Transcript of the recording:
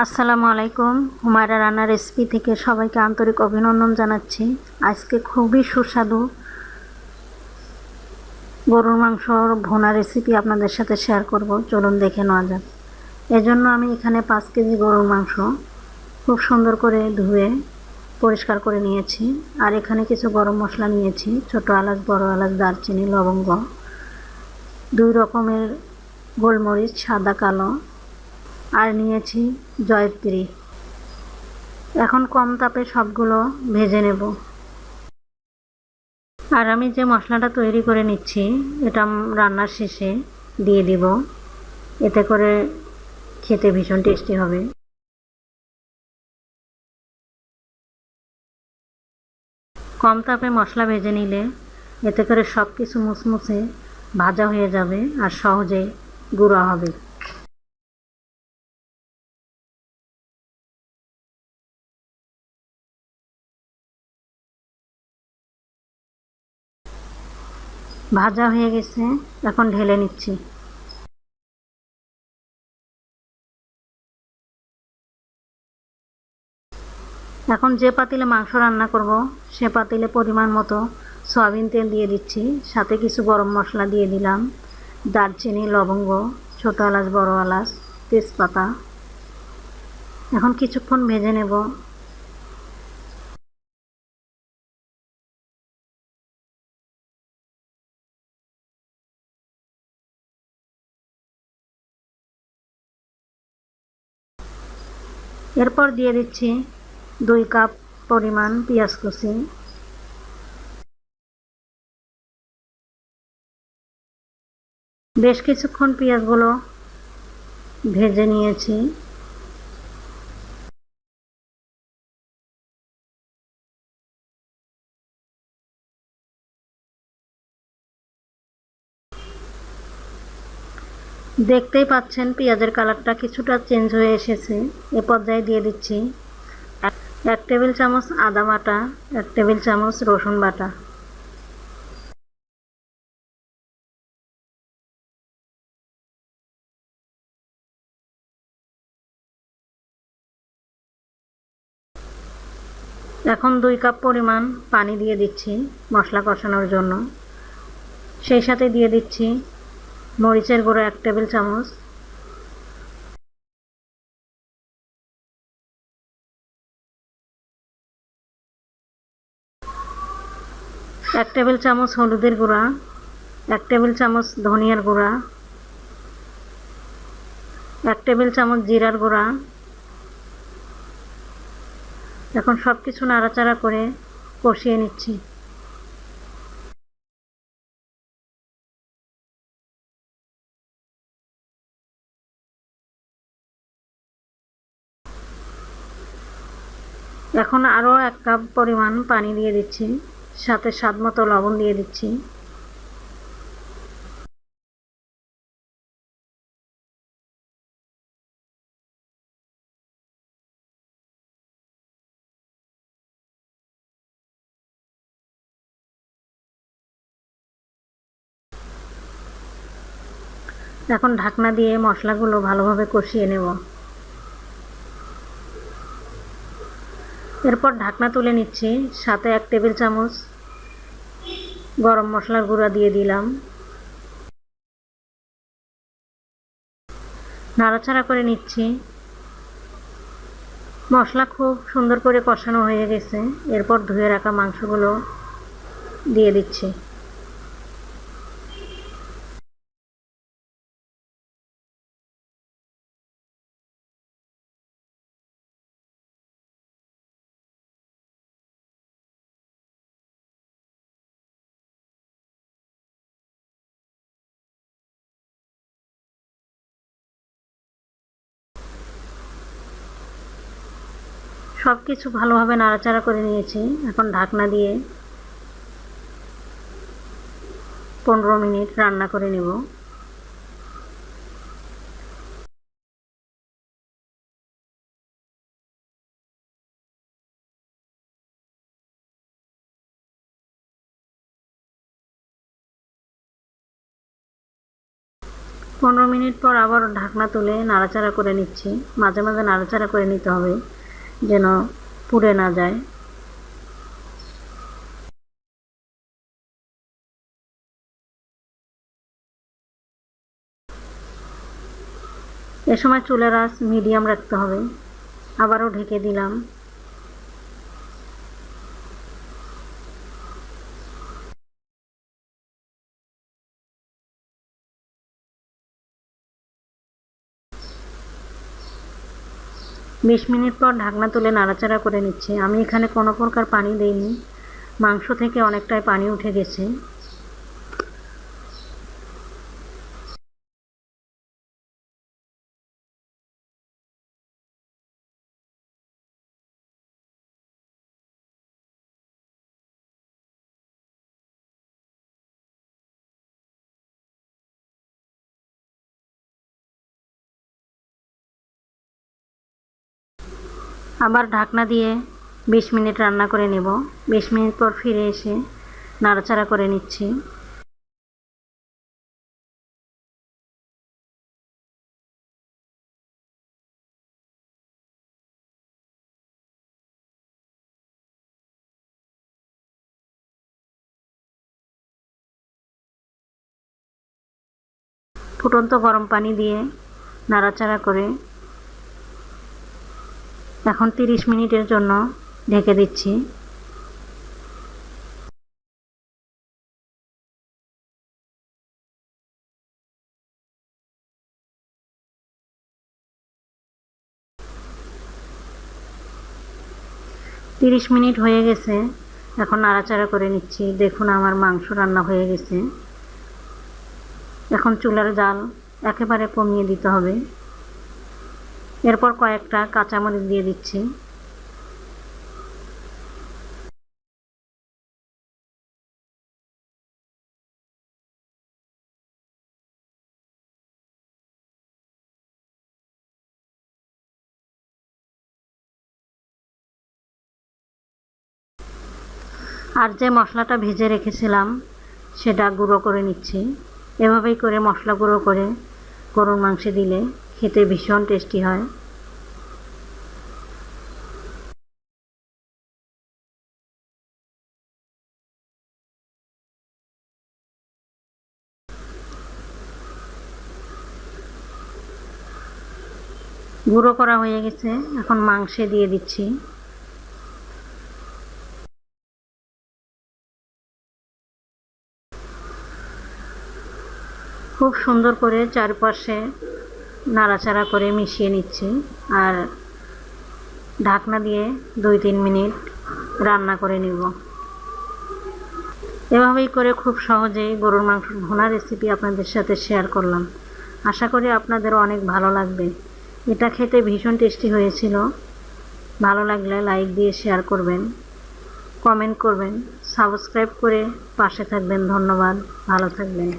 আসসালামু আলাইকুম। হুমায়রা রান্না রেসিপি থেকে সবাইকে আন্তরিক অভিনন্দন জানাচ্ছি। আজকে খুবই সুস্বাদু গরুর মাংসর ভুনা রেসিপি আপনাদের সাথে শেয়ার করব। চলুন দেখে নেওয়া যাক। এজন্য আমি এখানে 5 কেজি গরুর মাংস খুব সুন্দর করে ধুয়ে পরিষ্কার করে নিয়েছি। আর এখানে কিছু গরম মশলা নিয়েছি, ছোট এলাচ, বড় এলাচ, দারচিনি, লবঙ্গ, 2 রকমের গোলমরিচ, সাদা কালো, আর নিয়েছি জয়ত্রী। এখন কম তাপে সবগুলো ভেজে নেব। আর আমি যে মশলাটা তৈরি করে নিচ্ছি এটা রান্নার শেষে দিয়ে দিব, এতে করে খেতে ভীষণ টেস্টি হবে। কম তাপে মশলা ভেজে নিলে এতে করে সব কিছু মুসমুসে ভাজা হয়ে যাবে আর সহজে গুঁড়া হবে। ভাজা হয়ে গেছে, এখন ঢেলে নিচ্ছি। এখন যে পাতিলে মাংস রান্না করব সে পাতিলে পরিমাণ মতো সয়াবিন তেল দিয়ে দিচ্ছি, সাথে কিছু গরম মশলা দিয়ে দিলাম, দারচিনি, লবঙ্গ, ছোট এলাচ, বড় এলাচ, তেজপাতা। এখন কিছুক্ষণ ভেজে নেব। এরপর দিয়ে দিচ্ছি 2 কাপ পরিমাণ পেঁয়াজ কুচি। বেশ কিছুক্ষণ পেঁয়াজগুলো ভেজে নিয়েছি। দেখতেই পাচ্ছেন পেঁয়াজের কালারটা কিছুটা চেঞ্জ হয়ে এসেছে। এ পর্যায়ে দিয়ে দিচ্ছি 1 টেবিল চামচ আদা বাটা, 1 টেবিল চামচ রসুন বাটা। এখন 2 কাপ পরিমাণ পানি দিয়ে দিচ্ছি মশলা কষানোর জন্য। সেই সাথে দিয়ে দিচ্ছি মরিচের গুঁড়ো 1 টেবিল চামচ, 1 টেবিল চামচ হলুদের গুঁড়া, 1 টেবিল চামচ ধনিয়ার গুঁড়া, 1 টেবিল চামচ জিরার গুঁড়া। এখন সব কিছু নাড়াচাড়া করে কষিয়ে নিচ্ছি। এখন আরও 1 কাপ পরিমাণ পানি দিয়ে দিচ্ছি, সাথে স্বাদ মতো লবণ দিয়ে দিচ্ছি। এখন ঢাকনা দিয়ে মশলাগুলো ভালোভাবে কষিয়ে নেব। এরপর ঢাকনা তুলে নিচ্ছি, সাথে 1 টেবিল চামচ গরম মশলার গুঁড়া দিয়ে দিলাম। নাড়াচাড়া করে নিচ্ছি। মশলা খুব সুন্দর করে কষানো হয়ে গেছে। এরপর ধুয়ে রাখা মাংসগুলো দিয়ে দিচ্ছি। সব কিছু ভালোভাবে নাড়াচাড়া করে নিয়েছি। এখন ঢাকনা দিয়ে 15 মিনিট রান্না করে নেব। 15 মিনিট পর আবার ঢাকনা তুলে নাড়াচাড়া করে নিচ্ছি। মাঝে মাঝে নাড়াচাড়া করে নিতে হবে যেন পুড়ে না যায়। এ সময় চুলার আঁচ মিডিয়াম রাখতে হবে। আবারও ঢেকে দিলাম। বিশ মিনিট পর ঢাকনা তুলে নাড়াচাড়া করে নিচ্ছি। আমি এখানে কোনো প্রকার পানি দেইনি, মাংস থেকে অনেকটাই পানি উঠে গেছে। আবার ঢাকনা দিয়ে 20 মিনিট রান্না করে নেব। 20 মিনিট পর ফিরে এসে নাড়াচাড়া করে নিচ্ছি। ফুটন্ত গরম পানি দিয়ে নাড়াচাড়া করে এখন 30 মিনিটের জন্য ঢেকে দিচ্ছি। তিরিশ মিনিট হয়ে গেছে, এখন নাড়াচাড়া করে নিচ্ছি। দেখুন আমার মাংস রান্না হয়ে গেছে। এখন চুলার জাল একেবারে কমিয়ে দিতে হবে। এরপর কয়েকটা কাঁচামরিচ দিয়ে দিচ্ছি। আর যে মশলাটা ভেজে রেখেছিলাম সেটা গুঁড়ো করে নিচ্ছি। এভাবেই করে মশলা গুঁড়ো করে গরুর মাংসে দিলে খেতে ভীষণ টেস্টি হয়। গুঁড়ো করা হয়ে গেছে, এখন মাংসে দিয়ে দিচ্ছি। খুব সুন্দর করে চারপাশে নাড়াচাড়া করে মিশিয়ে নিচ্ছি আর ঢাকনা দিয়ে 2-3 মিনিট রান্না করে নিব। এভাবেই করে খুব সহজেই গরুর মাংস ভুনা রেসিপি আপনাদের সাথে শেয়ার করলাম। আশা করি আপনাদের অনেক ভালো লাগবে। এটা খেতে ভীষণ টেস্টি হয়েছিল। ভালো লাগলে লাইক দিয়ে শেয়ার করবেন, কমেন্ট করবেন, সাবস্ক্রাইব করে পাশে থাকবেন। ধন্যবাদ, ভালো থাকবেন।